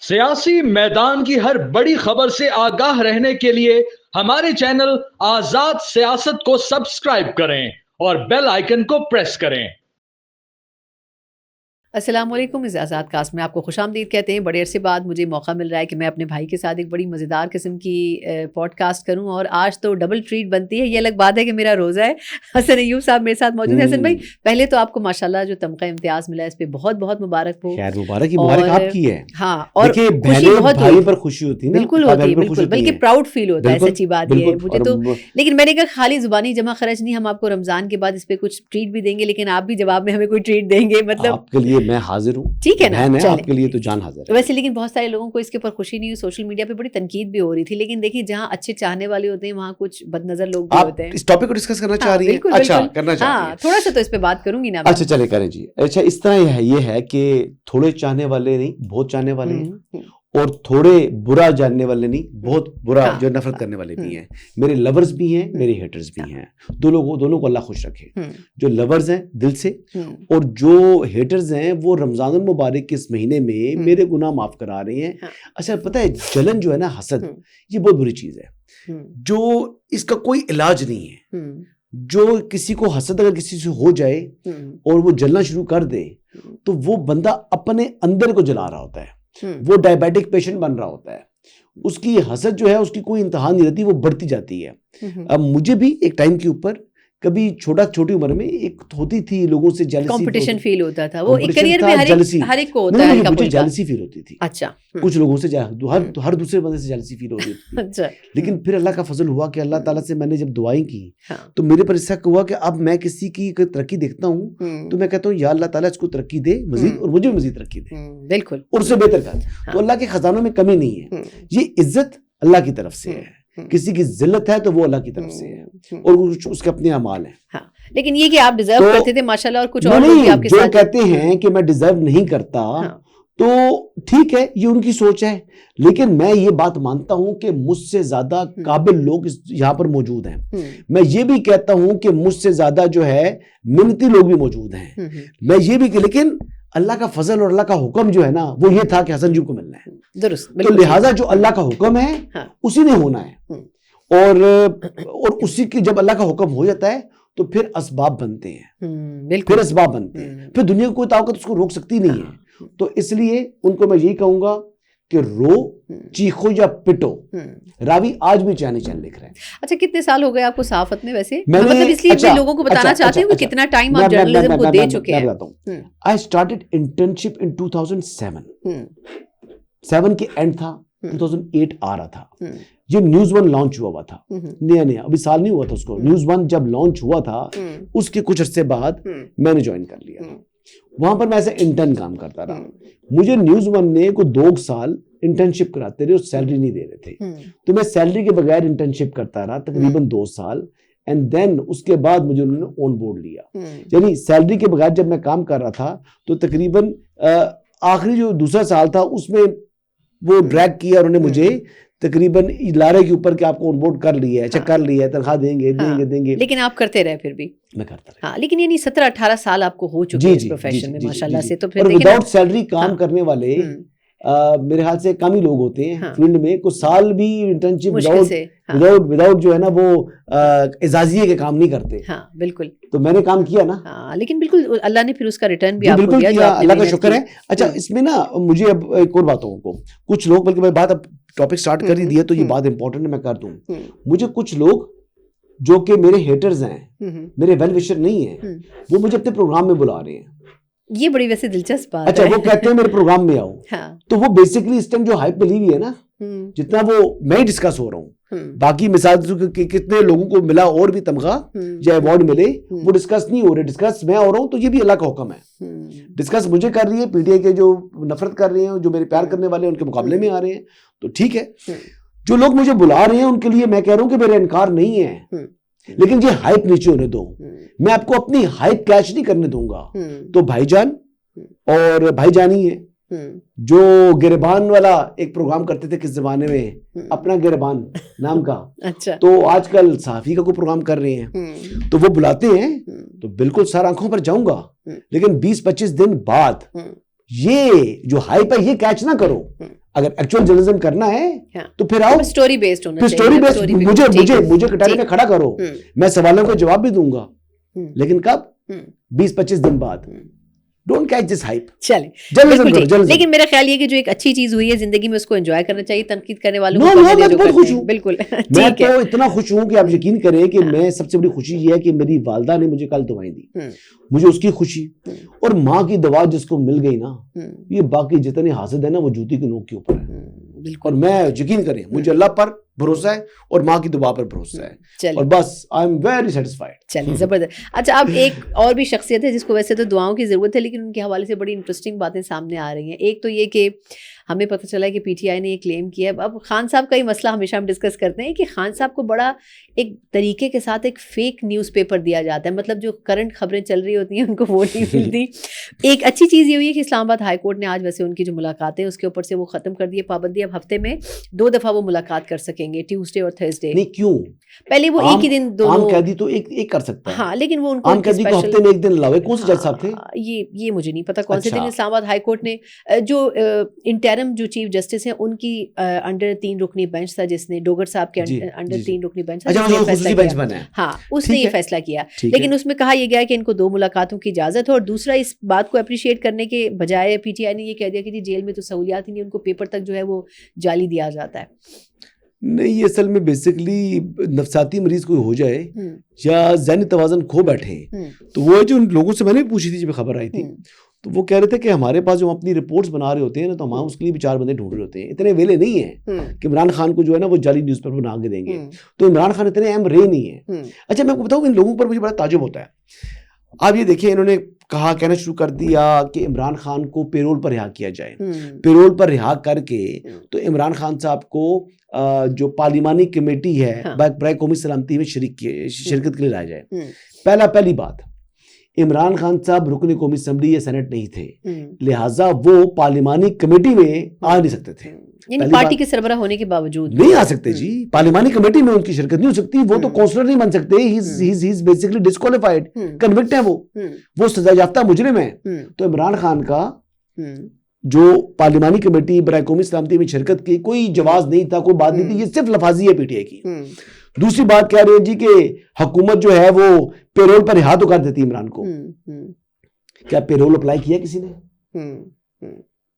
سیاسی میدان کی ہر بڑی خبر سے آگاہ رہنے کے لیے ہمارے چینل آزاد سیاست کو سبسکرائب کریں اور بیل آئیکن کو پریس کریں۔ السلام علیکم، اس آزاد کاسٹ میں آپ کو خوش آمدید کہتے ہیں۔ بڑے عرصے بعد مجھے موقع مل رہا ہے کہ میں اپنے بھائی کے ساتھ ایک بڑی مزیدار قسم کی پوڈ کاسٹ کروں، اور آج تو ڈبل ٹریٹ بنتی ہے۔ یہ الگ بات ہے کہ میرا روزہ ہے۔ حسن ایوب صاحب میرے ساتھ موجود ہیں۔ حسن بھائی، پہلے تو آپ کو ماشاءاللہ جو تمغہ امتیاز ملا ہے اس پہ بہت بہت مبارک ہو۔ خیر مبارک ہی، مبارک آپ کی ہے۔ ہاں، اور خوشی بہت بھائی پر خوشی ہوتی ہے نا، بالکل ہوتی ہے، بالکل، بلکہ پراؤڈ فیل ہوتا ہے۔ سچی بات یہ ہے مجھے تو، لیکن میں نے کہا خالی زبانی جمع خرچ نہیں، ہم آپ کو رمضان کے بعد اس پہ کچھ ٹریٹ بھی دیں گے، لیکن آپ بھی جواب میں ہمیں کوئی ٹریٹ دیں گے، مطلب آپ کے لیے میں حاضر ہوں، ٹھیک ہے نا؟ آپ کے لیے تو جان حاضر ہے ویسے، لیکن بہت سارے لوگوں کو اس کے اوپر خوشی نہیں ہوئی۔ سوشل میڈیا پہ بڑی تنقید بھی ہو رہی تھی، لیکن دیکھیے جہاں اچھے چاہنے والے ہوتے ہیں وہاں کچھ بد نظر لوگ بھی ہوتے ہیں۔ اس ٹاپک کو ڈسکس کرنا چاہ رہی ہیں؟ بالکل، اچھا، کرنا چاہ رہی ہیں۔ تھوڑا سا تو اس پہ بات کروں گی نا۔ اچھا چلے کریں جی۔ اچھا، اس طرح یہ ہے کہ تھوڑے چاہنے والے نہیں، بہت چاہنے والے ہیں، اور تھوڑے برا جاننے والے نہیں، بہت برا جو نفرت کرنے والے بھی ہیں۔ میرے لورز بھی ہیں، میرے ہیٹرز بھی ہیں۔ دونوں کو اللہ خوش رکھے۔ جو لورز ہیں دل سے، اور جو ہیٹرز ہیں وہ رمضان المبارک کے اس مہینے میں میرے گناہ معاف کرا رہے ہیں۔ اچھا پتہ ہے، جلن جو ہے نا، حسد، یہ بہت بری چیز ہے، جو اس کا کوئی علاج نہیں ہے۔ جو کسی کو حسد اگر کسی سے ہو جائے اور وہ جلنا شروع کر دے تو وہ بندہ اپنے اندر کو جلا رہا ہوتا ہے، وہ ڈائبیٹک پیشنٹ بن رہا ہوتا ہے۔ اس کی حسد جو ہے اس کی کوئی انتہا نہیں رہتی، وہ بڑھتی جاتی ہے۔ اب مجھے بھی ایک ٹائم کے اوپر کبھی چھوٹی عمر میں ایک ہوتی تھی، لوگوں سے جیلسی، کمپٹیشن فیل ہوتا تھا۔ وہ ایک کیریئر میں ہر ایک کو ہوتا ہے، مجھے جیلسی فیل ہوتی تھی۔ اچھا، کچھ لوگوں سے ہر دوسرے بندے سے جیلسی فیل ہوتی تھی۔ اچھا، لیکن پھر اللہ کا فضل ہوا کہ اللہ تعالیٰ سے میں نے جب دعائیں کی تو میرے پر اس طرح ہوا کہ اب میں کسی کی ترقی دیکھتا ہوں تو میں کہتا ہوں یا اللہ تعالیٰ اس کو ترقی دے مزید، اور مجھے مزید ترقی دے، بالکل، اور اس سے بہتر کر۔ تو اللہ کے خزانوں میں کمی نہیں ہے۔ یہ عزت اللہ کی طرف سے ہے، کسی کی ذلت ہے تو وہ اللہ کی طرف سے ہے، اور اس کے اپنے اعمال ہیں۔ ہاں، لیکن یہ کہ آپ ڈیزرو کرتے تھے ماشاءاللہ، اور کچھ اور لوگ بھی آپ کے جو ساتھ کہتے ہیں کہ میں ڈیزرو نہیں کرتا تو ٹھیک ہے، یہ ان کی سوچ ہے، لیکن میں یہ بات مانتا ہوں کہ مجھ سے زیادہ قابل لوگ یہاں پر موجود ہیں۔ میں یہ بھی کہتا ہوں کہ مجھ سے زیادہ جو ہے محنتی لوگ بھی موجود ہیں۔ میں یہ بھی کہ لیکن اللہ کا فضل اور اللہ کا حکم جو ہے نا وہ یہ تھا کہ حسن جی کو ملنا ہے، درست، تو لہٰذا جو اللہ کا حکم ہے اسی نے ہونا ہے، اور اسی کی جب اللہ کا حکم ہو جاتا ہے تو پھر اسباب بنتے ہیں، پھر اسباب بنتے ہیں، پھر دنیا کی کوئی طاقت اس کو روک سکتی نہیں ہے۔ تو اس لیے ان کو میں یہی کہوں گا کہ رو، چیخو یا پٹو۔ راوی آج بھی چین لکھ رہے ہیں۔ اچھا، کتنے سال ہو گئے آپ کو صحافت میں؟ ویسے مطلب اس لیے میں لوگوں کو بتانا چاہتی ہوں کہ کتنا ٹائم آپ جرنلزم کو دے چکے ہیں۔ I started internship in 2007 7 کے اینڈ تھا، 2008 آ رہا تھا۔ یہ نیوز ون لانچ ہوا تھا، نیا ابھی سال نہیں ہوا تھا اس کو۔ نیوز ون جب لانچ ہوا تھا اس کے کچھ عرصے بعد میں نے جوائن کر لیا۔ وہاں پر میں ایسے انٹرن کام کرتا رہا۔ مجھے نیوز ون نے کوئی 2 سال انٹرنشپ کراتے رہے اور سیلری نہیں دے رہے تھے، تو میں سیلری کے بغیر انٹرنشپ کرتا رہا تقریباً 2 سال، اینڈ دین اس کے بعد مجھے انہوں نے آن بورڈ لیا۔ یعنی سیلری کے بغیر جب میں کام کر رہا تھا تو تقریباً آخری جو دوسرا سال تھا اس میں وہ ڈریگ کیا، اور انہوں نے مجھے تقریباً لارے کے اوپر کہ آپ کو آن بورڈ کر لیا ہے، چیک کر لیا ہے، تنخواہ دیں گے، لیکن آپ کرتے رہے پھر بھی؟ میں کرتا رہا۔ ہاں، لیکن یعنی 17-18 سال آپ کو ہو چکے اس پروفیشن میں ماشاءاللہ سے، تو پھر اور وداؤٹ سیلری کام کرنے والے میرے خیال سے کم ہی لوگ ہوتے ہیں فیلڈ میں۔ کوئی سال بھی انٹرنشپ وداؤٹ جو ہے نا وہ اعزازیے کے کام نہیں کرتے۔ ہاں بالکل، تو میں نے کام کیا نا۔ ہاں، لیکن بالکل اللہ نے پھر اس کا ریٹرن بھی آپ کو بالکل دیا، اللہ کا شکر ہے۔ اچھا، اس میں نا مجھے اب ایک اور باتوں کو کچھ لوگ، بلکہ میں بات اب ٹاپک سٹارٹ کر ہی دیا تو یہ بات امپورٹنٹ ہے، میں کر دوں۔ مجھے کچھ لوگ جو کہ میرے ہیٹرز ہیں، میرے ویل وشر نہیں ہیں، وہ مجھے اپنے پروگرام میں بلا رہے ہیں۔ یہ بڑی ویسے دلچسپ بات ہے۔ اچھا، وہ کہتے ہیں میرے پروگرام میں آؤ، تو وہ بیسکلی اس ٹائم جو ہائپ ملی ہوئی ہے نا، جتنا وہ میں ہی ڈسکس ہو رہا ہوں، باقی مثال کتنے لوگوں کو ملا اور بھی تمغہ یا ایوارڈ ملے، وہ ڈسکس نہیں ہو رہے، ڈسکس میں ہو رہا ہوں۔ تو یہ بھی اللہ کا حکم ہے، ڈسکس مجھے کر رہی ہے، پی ٹی آئی کے جو نفرت کر رہے ہیں، جو میرے پیار کرنے والے ہیں، ان کے مقابلے میں آ رہے ہیں، تو ٹھیک ہے۔ جو لوگ مجھے بلا رہے ہیں ان کے لیے میں کہہ رہا ہوں کہ میرا انکار نہیں ہے، لیکن یہ ہائپ نیچے ہونے دو، میں آپ کو اپنی ہائپ کیچ نہیں کرنے دوں گا۔ تو بھائی جان اور بھائی جانی ہے جو گریبان والا ایک پروگرام کرتے تھے کس زمانے میں، اپنا گریبان نام کا، تو آج کل صحافی کا کوئی پروگرام کر رہے ہیں، تو وہ بلاتے ہیں تو بالکل سر آنکھوں پر جاؤں گا، لیکن 20-25 دن بعد یہ جو ہائپ ہے یہ کیچ نہ کرو۔ اگر ایکچوئل جرنلزم کرنا ہے تو پھر آؤ اسٹوری بیسڈ ہونا چاہیے. اسٹوری بیسڈ مجھے کٹانے میں کھڑا کرو, میں سوالوں کا جواب بھی دوں گا, لیکن کب 20-25 دن بعد. Don't catch this hype. چلیں, لیکن میرا خیال یہ کہ جو ایک اچھی چیز ہوئی ہے زندگی میں اس کو انجوائے کرنا چاہیے. تنقید کرنے والوں کو میں بہت خوش ہوں, بالکل میں تو اتنا خوش ہوں کہ آپ یقین کریں کہ میں سب سے بڑی خوشی یہ ہے کہ میری والدہ نے مجھے کل دعائیں دی, مجھے اس کی خوشی, اور ماں کی دعا جس کو مل گئی نا, یہ باقی جتنے حاسد ہیں نا وہ جوتی کے نوک کے اوپر ہے. اور میں یقین کریں مجھے اللہ پر بھروسہ ہے اور ماں کی دعا پر بھروسہ ہے, اور بس آئی ایم ویری سیٹسفائیڈ. چلیے زبردست. اچھا, اب ایک اور بھی شخصیت ہے جس کو ویسے تو دعاؤں کی ضرورت ہے, لیکن ان کے حوالے سے بڑی انٹرسٹنگ باتیں سامنے آ رہی ہیں. ایک تو یہ کہ ہمیں پتہ چلا ہے کہ پی ٹی آئی نے یہ کلیم کیا ہے. اب خان صاحب کا ہی مسئلہ ہمیشہ ہم ڈسکس کرتے ہیں کہ خان صاحب کو بڑا ایک طریقے کے ساتھ ایک فیک نیوز پیپر دیا جاتا ہے, مطلب جو کرنٹ خبریں چل رہی ہوتی ہیں ان کو وہ نہیں ملتی. ایک اچھی چیز یہ ہوئی ہے کہ اسلام آباد ہائی کورٹ نے آج ویسے ان کی جو ملاقاتیں اس کے اوپر سے وہ ختم کر دی ہے پابندی. اب ہفتے میں 2 دفعہ وہ ملاقات کر سکیں گے, ٹیوزڈے اور تھرسڈے. نہیں کیوں, پہلے وہ ایک ہی دن دونوں. عام قیدی تو ایک کر سکتا ہے. ہاں, لیکن وہ ان کو عام قیدی کو ہفتے میں ایک دن لاوے. کون سے جج صاحب تھے یہ مجھے نہیں پتا کون سے دن. اسلام آباد ہائی کورٹ نے جو انٹرم جو چیف جسٹس ہیں ان کی انڈر 3 رکنی بینچ تھا, جس نے ڈوگر صاحب کے انڈر 3 رکنی بینچ تھا, ہاں اس نے یہ فیصلہ کیا. لیکن اس میں کہا یہ گیا کہ ان کو 2 ملاقاتوں کی اجازت ہے, اور دوسرا اس بات کو اپریشیٹ کرنے کے بجائے پی ٹی آئی نے یہ کہہ دیا کہ جی جیل میں تو سہولیات ہی نہیں, ان کو پیپر تک جو ہے وہ جعلی دیا جاتا ہے. نہیں, یہ اصل میں بیسکلی نفسیاتی مریض کوئی ہو جائے یا ذہنی توازن کھو بیٹھے, تو وہ جو ان لوگوں سے میں نے پوچھی تھی جب خبر آئی تھی, تو وہ کہہ رہے تھے کہ ہمارے پاس جو ہم اپنی رپورٹس بنا رہے ہوتے ہیں نا, تو ہم اس کے لیے بھی 4 بندے ڈھونڈ رہے ہوتے ہیں. اتنے ویلے نہیں ہیں کہ عمران خان کو جو ہے نا وہ جعلی نیوز پیپر بنا کے دیں گے, تو عمران خان اتنے اہم رہے نہیں ہیں. اچھا, میں آپ کو بتاؤں ان لوگوں پر مجھے بڑا تعجب ہوتا ہے. آپ یہ دیکھیں, انہوں نے کہنا شروع کر دیا کہ عمران خان کو پیرول پر رہا کیا جائے. پیرول پر رہا کر کے تو عمران خان صاحب کو جو پارلیمانی کمیٹی ہے برائے قومی سلامتی میں شرکت کے لیے لایا جائے. پہلی بات, عمران خان صاحب رکن قومی اسمبلی یا سینٹ نہیں تھے, لہٰذا وہ پارلیمانی کمیٹی میں آ نہیں سکتے تھے. یعنی پارٹی کے سربراہ ہونے کے باوجود نہیں آ سکتے جی, پارلیمانی کمیٹی میں ان کی شرکت نہیں ہو سکتی. وہ تو کونسلر نہیں بن سکتے, ہی از بیسیکلی ڈسکوالیفائڈ, کنوکٹ ہے, وہ سزا یافتہ مجرم ہے. تو عمران خان کا جو پارلیمانی کمیٹی برائے قومی سلامتی میں شرکت کی کوئی جواز نہیں تھا, کوئی بات نہیں تھی. یہ صرف لفاظی ہے پی ٹی آئی کی. دوسری بات کہہ رہے ہیں جی کہ حکومت جو ہے وہ پیرول پر رہا تو کر دیتی عمران کو. کیا پیرول اپلائی کیا کسی نے؟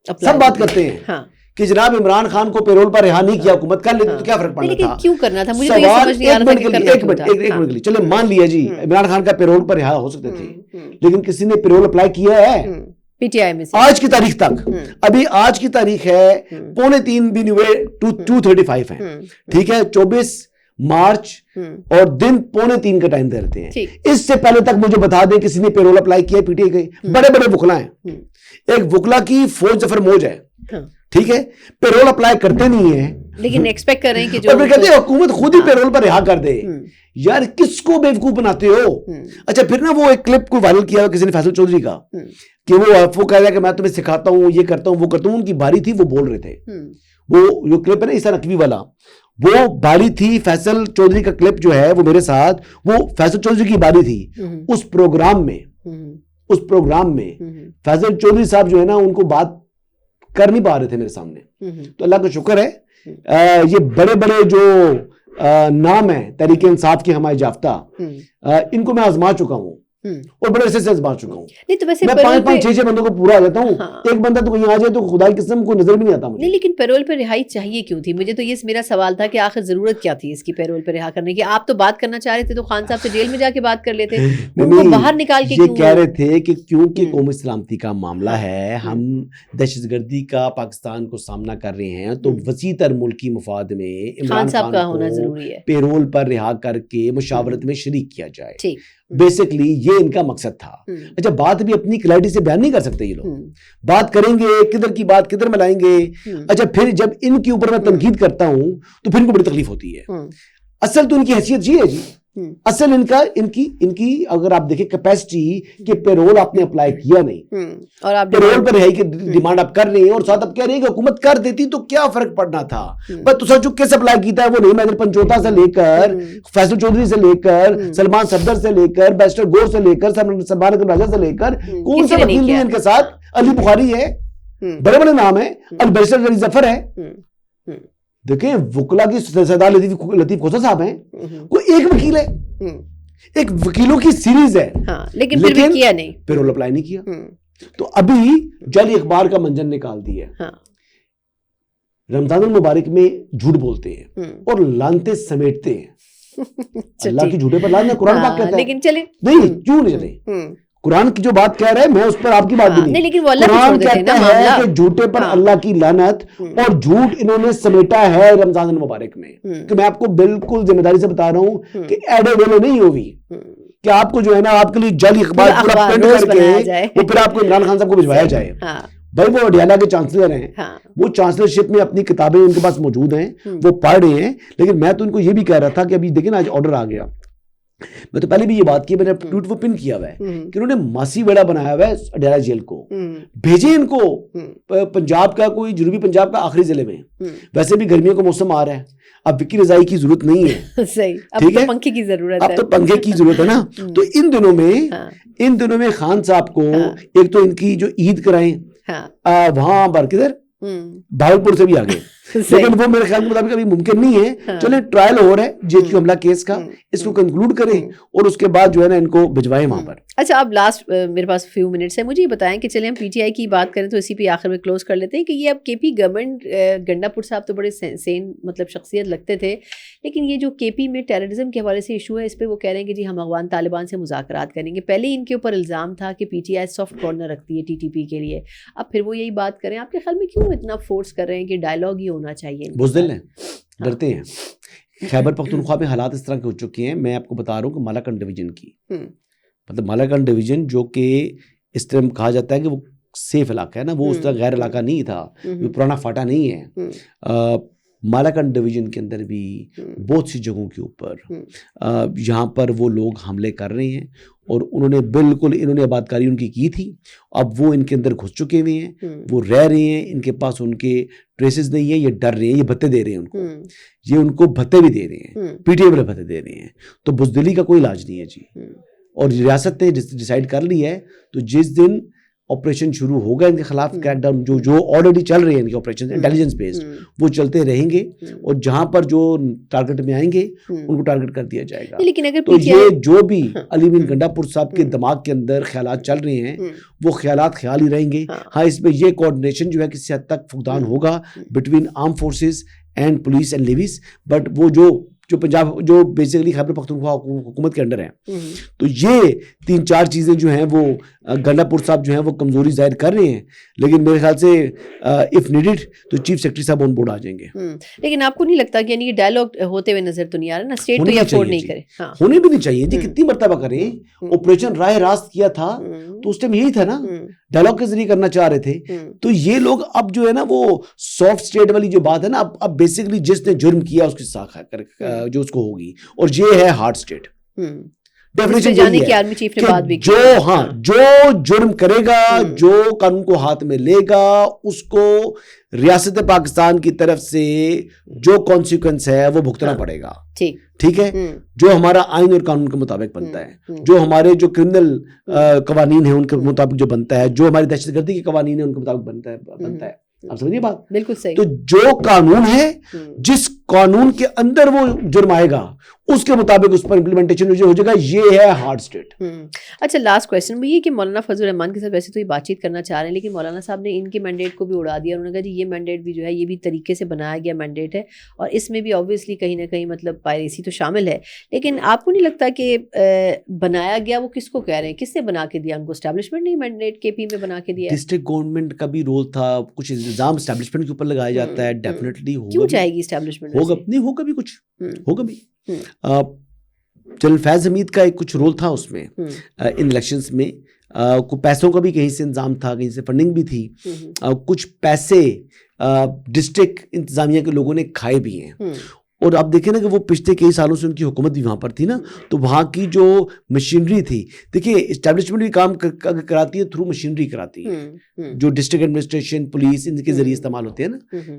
سب بات کرتے ہیں کہ جناب عمران خان کو پیرول پر رہا نہیں کیا حکومت, کر لیتے تو کیا فرق پڑنا تھا؟ کیوں کرنا تھا؟ مجھے تو یہ سمجھ نہیں آ رہا تھا کہ ایک منٹ کے لیے چلے مان لیا جی عمران خان کا پیرول پر رہا ہو سکتے تھے, لیکن کسی نے پیرول اپلائی کیا ہے پی ٹی آئی میں آج کی تاریخ تک؟ ابھی آج کی تاریخ ہے 2:45 بھی نہیں ہوئے, 2:35 ہیں, ٹھیک ہے, 24 مارچ اور دن 2:45 کا ٹائم دے رہتے ہیں. اس سے پہلے تک مجھے بتا دیں کسی نے پیرول اپلائی کیا پی ٹی آئی کے؟ بڑے بڑے وکلا ہیں, ایک وکلا کی فوج ظفر موج ہے, ٹھیک ہے, پیرول اپلائی کرتے نہیں ہیں, لیکن ایکسپیکٹ کر رہے ہیں کہ جو کہتے ہیں حکومت خود ہی پیرول پر رہا کر دے. یار کس کو بیوقوف بناتے ہو؟ اچھا, پھر نا وہ ایک کلپ کو وائرل کیا کسی نے فیصل چودھری کا, کہ وہ کہہ رہا ہے کہ میں تمہیں سکھاتا ہوں, یہ کرتا ہوں, وہ کرتا ہوں. ان کی باری تھی, وہ بول رہے تھے, وہ جو کلپ ہے نا عیسیٰ نقوی والا, وہ باری تھی فیصل چودھری کا کلپ جو ہے وہ میرے ساتھ, وہ فیصل چودھری کی باری تھی. اس پروگرام میں فیصل چودھری صاحب جو ہے نا ان کو بات کر نہیں پا رہے تھے میرے سامنے. تو اللہ کا شکر ہے, یہ بڑے بڑے جو نام ہیں تحریک انصاف کے حمایت یافتہ, ان کو میں آزما چکا ہوں اور بڑے عرصے سے آزما چکا ہوں. میں 5-5-6 بندوں کو پورا آ جاتا ہوں, ایک بندہ تو کہیں آ جائے تو خدا کی قسم کو نظر بھی نہیں آتا مجھے. نہیں, لیکن پیرول پہ رہائی چاہیے کیوں تھی؟ مجھے تو یہ میرا سوال تھا کہ آخر ضرورت کیا تھی اس کی پیرول پہ رہا کرنے کی؟ آپ تو بات کرنا چاہ رہے تھے تو خان صاحب سے جیل میں جا کے بات کر لیتے, ان کو باہر نکال کے یہ کہہ رہے تھے کہ کیونکہ قومی سلامتی کا معاملہ ہے, ہم دہشت گردی کا پاکستان کو سامنا کر رہے ہیں, تو وسیع تر ملکی مفاد میں عمران خان کا ہونا ضروری ہے, پیرول پر رہا کر کے مشاورت میں شریک کیا جائے. بیسکلی یہ ان کا مقصد تھا. اچھا, بات بھی اپنی کلیئرٹی سے بیان نہیں کر سکتے یہ لوگ, بات کریں گے کدھر کی بات کدھر میں لائیں گے. اچھا, پھر جب ان کے اوپر میں تنقید کرتا ہوں تو پھر ان کو بڑی تکلیف ہوتی ہے. اصل تو ان کی حیثیت یہ ہے جی, اصل ان کی اگر آپ دیکھیں کیپیسٹی کہ پیرول آپ نے اپلائی کیا نہیں اور آپ پیرول پر رہائی کی ڈیمانڈ آپ کر رہے ہیں, اور ساتھ آپ کہہ رہے ہیں کہ حکومت کر دیتی تو کیا فرق پڑنا تھا. بس تصا جو کیس اپلائی کیتا ہے وہ نہیں, مہندر پنچوتا سے لے کر فیصل چودھری سے لے کر سلمان صفدر سے لے کر بیرسٹر گور سے لے کر سلمان اکرم راجہ سے لے کر کون سے وکیل نہیں ان کے ساتھ, علی بخاری ہے, بڑے بڑے نام ہیں. البیرسٹر ولی ظفر ہے, دیکھیں وکلا کی سردار لطیف کھوسہ صاحب ہیں, کوئی ایک وکیل ہے, ایک وکیلوں کی سیریز ہے, لیکن پھر بھی کیا نہیں, پھر رول اپلائی نہیں کیا. تو ابھی جعلی اخبار کا منجن نکال دی ہے. رمضان المبارک میں جھوٹ بولتے ہیں اور لانتے سمیٹتے ہیں. اللہ کی جھوٹے پر لانت قرآن پاک کہتا ہے, لیکن چلے نہیں کیوں نہیں چلے, قرآن کی جو بات کہہ رہا ہے میں اس پر آپ کی بات بھی نہیں, لیکن وہ اللہ قرآن کہتا ہے کہ جھوٹے پر اللہ کی لعنت, اور جھوٹ انہوں نے سمیٹا ہے رمضان المبارک میں. کہ میں آپ کو بالکل ذمہ داری سے بتا رہا ہوں کہ ایڈے ویلو نہیں ہوئی کہ آپ کو جو ہے نا آپ کے لیے جعلی اخبار پورا پرنٹ کر کے وہ پھر آپ کو عمران خان صاحب کو بھجوایا جائے. بھائی وہ اڈیالہ کے چانسلر ہیں, وہ چانسلرشپ میں اپنی کتابیں ان کے پاس موجود ہیں, وہ پڑھ رہے ہیں. لیکن میں تو ان کو یہ بھی کہہ رہا تھا کہ ابھی دیکھیں نا آج آرڈر آ گیا, میں تو پہلے بھی یہ بات کی, میں نے ٹویٹ وہ پن کیا ہوا ہے کہ انہوں نے ماسی ویڑا بنایا ہوا ہے اڈیالہ جیل کو, بھیجیں ان کو پنجاب کا, کوئی جنوبی پنجاب کا آخری ضلع میں. ویسے بھی گرمیوں کا موسم آ رہا ہے, اب وکی رضائی کی ضرورت نہیں ہے, ٹھیک ہے, پنکھے کی ضرورت ہے, اب تو پنکھے کی ضرورت ہے نا. تو ان دنوں میں خان صاحب کو ایک تو ان کی جو عید کرائیں وہاں پر کدھر بھاولپور سے بھی آگے, لیکن وہ میرے خیال کے مطابق ابھی ممکن نہیں ہے. چلیں ٹرائل ہو رہا ہے جے کیو حملہ کیس کا, اس کو کنکلوڈ کریں اور اس کے بعد جو ہے نا ان کو بھجوائیں وہاں پر. اچھا اب لاسٹ میرے پاس فیو منٹس ہے, مجھے یہ بتائیں کہ چلیں ہم پی ٹی آئی کی بات کریں تو اسی پہ آخر میں کلوز کر لیتے ہیں کہ یہ اب کے پی گورنمنٹ, گنڈا پور صاحب تو بڑے سین مطلب شخصیت لگتے تھے, لیکن یہ جو کے پی میں ٹیررزم کے حوالے سے ایشو ہے اس پہ وہ کہہ رہے ہیں کہ جی ہم افغان طالبان سے مذاکرات کریں گے. پہلے ان کے اوپر الزام تھا کہ P T I soft corner رکھتی ہے ٹی ٹی پی کے لیے, اب پھر وہ یہی بات کریں. آپ کے خیال میں کیوں اتنا فورس کر رہے ہیں کہ ڈائلاگ ہی ہونا چاہیے؟ بزدل ہیں, ڈرتے ہیں. خیبر پختونخوا میں حالات اس طرح کے ہو چکے ہیں, میں آپ کو بتا رہا ہوں کہ مالاکنڈ ڈویژن کی, مطلب مالاکنڈ ڈویژن جو کہ اس طرح کہا جاتا ہے کہ وہ سیف علاقہ ہے نا, وہ اس طرح غیر علاقہ نہیں تھا, وہ پرانا فاٹا نہیں ہے. مالاکنڈ ڈویژن کے اندر بھی بہت سی جگہوں کے اوپر یہاں پر وہ لوگ حملے کر رہے ہیں, اور انہوں نے آبادکاری ان کی تھی, اب وہ ان کے اندر گھس چکے ہوئے ہیں, وہ رہ رہے ہیں, ان کے پاس ان کے ٹریسز نہیں ہیں, یہ ڈر رہے ہیں, یہ بھتے دے رہے ہیں ان کو, یہ ان کو بھتے بھی دے رہے ہیں, پی ٹی اے والے بھتے دے رہے ہیں. تو بزدلی کا کوئی علاج نہیں ہے جی, اور ریاست نے ڈیسائیڈ کر لی ہے, تو جس دن آپریشن شروع ہوگا ان کے خلاف کریک ڈاؤن جو آلریڈی چل رہے ہیں ان کے آپریشن انٹیلیجنس بیسڈ, وہ چلتے رہیں گے, اور جہاں پر جو ٹارگٹ میں آئیں گے ان کو ٹارگٹ کر دیا جائے گا. لیکن اگر تو یہ جو بھی علی مین گنڈا پور صاحب کے دماغ کے اندر خیالات چل رہے ہیں وہ خیالات خیال ہی رہیں گے. ہاں اس میں یہ کوآرڈینیشن جو ہے کسی حد تک فقدان ہوگا between arm forces and police and levies, but وہ جو پنجاب جو بیسیکلی خیبر پختونخوا حکومت کے انڈر ہیں, تو یہ 3-4 چیزیں جو ہیں وہ گنڈا پور صاحب جو ہیں وہ کمزوری ظاہر کر رہے ہیں. لیکن میرے خیال سے اف نیڈڈ تو چیف سیکرٹری صاحب آن بورڈ آ جائیں گے. لیکن آپ کو نہیں لگتا کہ یعنی ڈائلاگ ہوتے ہوئے نظر تو نہیں آ رہا نا, اسٹیٹ تو یہ افورڈ نہیں کرے, ہونے بھی نہیں چاہیے جی, کتنی مرتبہ کریں. آپریشن راہ راست کیا تھا تو اس ٹائم یہی تھا نا, ڈائلاگ کے ذریعے کرنا چاہ رہے تھے. تو یہ لوگ اب جو ہے نا وہ سافٹ اسٹیٹ والی جو بات ہے نا, اب بیسیکلی جس نے جرم کیا اس کی ساکھ جو اس کو ہوگی, اور یہ ہے ہارڈ اسٹیٹ. جو جرم کرے گا, جو قانون کو ہاتھ میں لے گا, اس کو ریاست پاکستان کی طرف سے جو کانسیکوینس ہے وہ بھگتنا پڑے گا. ٹھیک ہے, جو ہمارا آئین اور قانون کے مطابق بنتا ہے, جو ہمارے جو کرمنل قوانین ہیں ان کے مطابق جو بنتا ہے, جو ہماری دہشت گردی کے قوانین ہیں ان کے مطابق بنتا ہے. آپ سمجھیے بات, بالکل صحیح. تو جو قانون ہے, جس قانون کے اندر وہ جرم آئے گا اس کے مطابق اس پر امپلیمنٹیشن ہو جائے گا, یہ ہے ہارڈ اسٹیٹ. اچھا لاسٹ کویسچن یہ کہ مولانا فضل الرحمان کے ساتھ ویسے تو یہ بات چیت کرنا چاہ رہے ہیں, لیکن مولانا صاحب نے ان کے مینڈیٹ کو بھی اڑا دیا. انہوں نے کہا جی یہ مینڈیٹ بھی جو ہے یہ بھی طریقے سے بنایا گیا مینڈیٹ ہے, اور اس میں بھی آبویسلی کہیں نہ کہیں مطلب پائریسی تو شامل ہے. لیکن آپ کو نہیں لگتا کہ بنایا گیا وہ کس کو کہہ رہے ہیں, کس سے بنا کے دیا ان کو؟ اسٹیبلشمنٹ نے مینڈیٹ کے پی میں بنا کے دیا. ڈسٹرکٹ گورنمنٹ کا بھی رول تھا, کچھ الزام اسٹیبلشمنٹ کے اوپر لگایا جاتا ہے. ڈیفینیٹلی ہوگا, کیوں چاہے گی اسٹیبلشمنٹ؟ ہوگا نہیں, ہوگا بھی کچھ, ہوگا بھی. جنرل فیض حمید کا ایک کچھ رول تھا اس میں ان الیکشنز میں, کوئی پیسوں کا بھی کہیں سے انتظام تھا, کہیں سے فنڈنگ بھی تھی, کچھ پیسے ڈسٹرکٹ انتظامیہ کے لوگوں نے کھائے بھی ہیں. اور آپ دیکھیں نا کہ وہ پچھلے کئی سالوں سے ان کی حکومت بھی وہاں پر تھی نا, تو وہاں کی جو مشینری تھی, دیکھیے اسٹیبلشمنٹ بھی کام کراتی ہے تھرو مشینری کراتی ہے, جو ڈسٹرکٹ ایڈمنسٹریشن پولیس ان کے ذریعے استعمال ہوتے ہیں نا,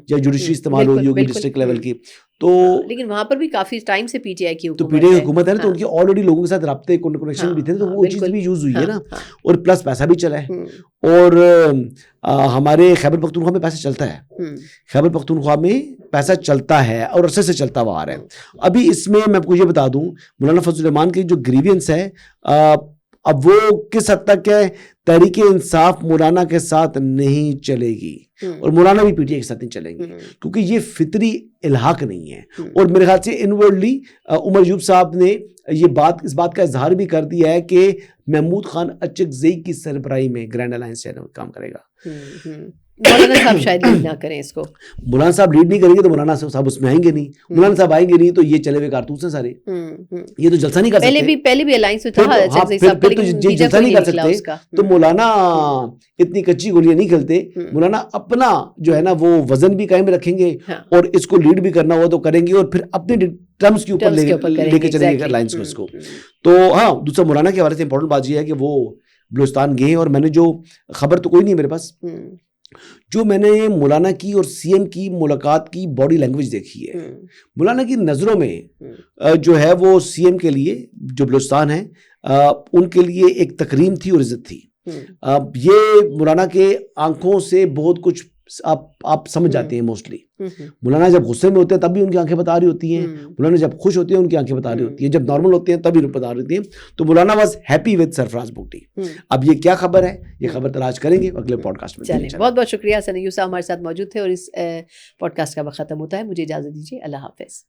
یا جوڈیشری استعمال ہوگی ڈسٹرکٹ لیول کی. تو لیکن وہاں پر بھی کافی ٹائم سے پی ٹی آئی کی تو پی ٹی آئی حکومت ہے نا, تو ان کے آلریڈی لوگوں کے ساتھ رابطے کنیکشن بھی تھے, تو وہ چیز بھی یوز ہوئی ہے نا, اور پلس پیسہ بھی چلا ہے. اور ہمارے خیبر پختونخوا میں پیسہ چلتا ہے, خیبر پختونخوا میں پیسہ چلتا ہے اور عرصے سے چلتا ہوا آ رہا ہے. ابھی اس میں آپ کو یہ بتا دوں, مولانا فضل الرحمان کی جو گریوینس ہے اب وہ کس حد تک ہے, تحریک انصاف مولانا کے ساتھ نہیں چلے گی اور مولانا بھی پی ٹی آئی کے ساتھ نہیں چلیں گے, کیونکہ یہ فطری الحاق نہیں ہے. اور میرے خیال سے انورڈلی عمر ایوب صاحب نے اس بات کا اظہار بھی کر دیا ہے کہ محمود خان اچکزئی کی سربراہی میں گرینڈ الائنس چینل کام کرے گا. مولانا صاحب شاید لیڈ نہ کریں اس کو, مولانا صاحب لیڈ نہیں کریں گے تو مولانا صاحب اس میں آئیں گے نہیں, مولانا صاحب آئیں گے نہیں تو یہ چلے ہوئے کارتوس ہیں سارے, یہ تو جلسہ نہیں کر سکتے. پہلے بھی الائنس میں تھا, پھر تو یہ جلسہ نہیں کر سکتے. تو مولانا اتنی کچی گولیاں نہیں کھیلتے. مولانا اپنا جو ہے نا وہ وزن بھی قائم رکھیں گے اور اس کو لیڈ بھی کرنا ہو تو کریں گے, اور پھر اپنے ٹرمز کے اوپر لے کے چلیں گے الائنس کو اس کو. تو ہاں, دوسرا مولانا کے حوالے سے امپورٹنٹ بات یہ ہے کہ وہ بلوچستان گئے ہیں, اور میں نے جو خبر تو کوئی نہیں ہے میرے پاس, جو میں نے مولانا کی اور سی ایم کی ملاقات کی باڈی لینگویج دیکھی ہے, مولانا کی نظروں میں جو ہے وہ سی ایم کے لیے جو بلوچستان ہے ان کے لیے ایک تکریم تھی اور عزت تھی. یہ مولانا کے آنکھوں سے بہت کچھ آپ سمجھ جاتے ہیں. موسٹلی مولانا جب غصے میں ہوتے ہیں تب بھی ان کی آنکھیں بتا رہی ہوتی ہیں, مولانا جب خوش ہوتے ہیں ان کی آنکھیں بتا رہی ہوتی ہیں, جب نارمل ہوتے ہیں تب بھی بتا رہی ہوتی ہیں. تو مولانا واز ہیپی ود سرفراز بگٹی. اب یہ کیا خبر ہے, یہ خبر تلاش کریں گے اگلے پوڈ کاسٹ میں. چلیں, بہت بہت شکریہ. حسن ایوب صاحب ہمارے ساتھ موجود تھے اور اس پوڈ کاسٹ کا وقت ختم ہوتا ہے. مجھے اجازت دیجیے, اللہ حافظ.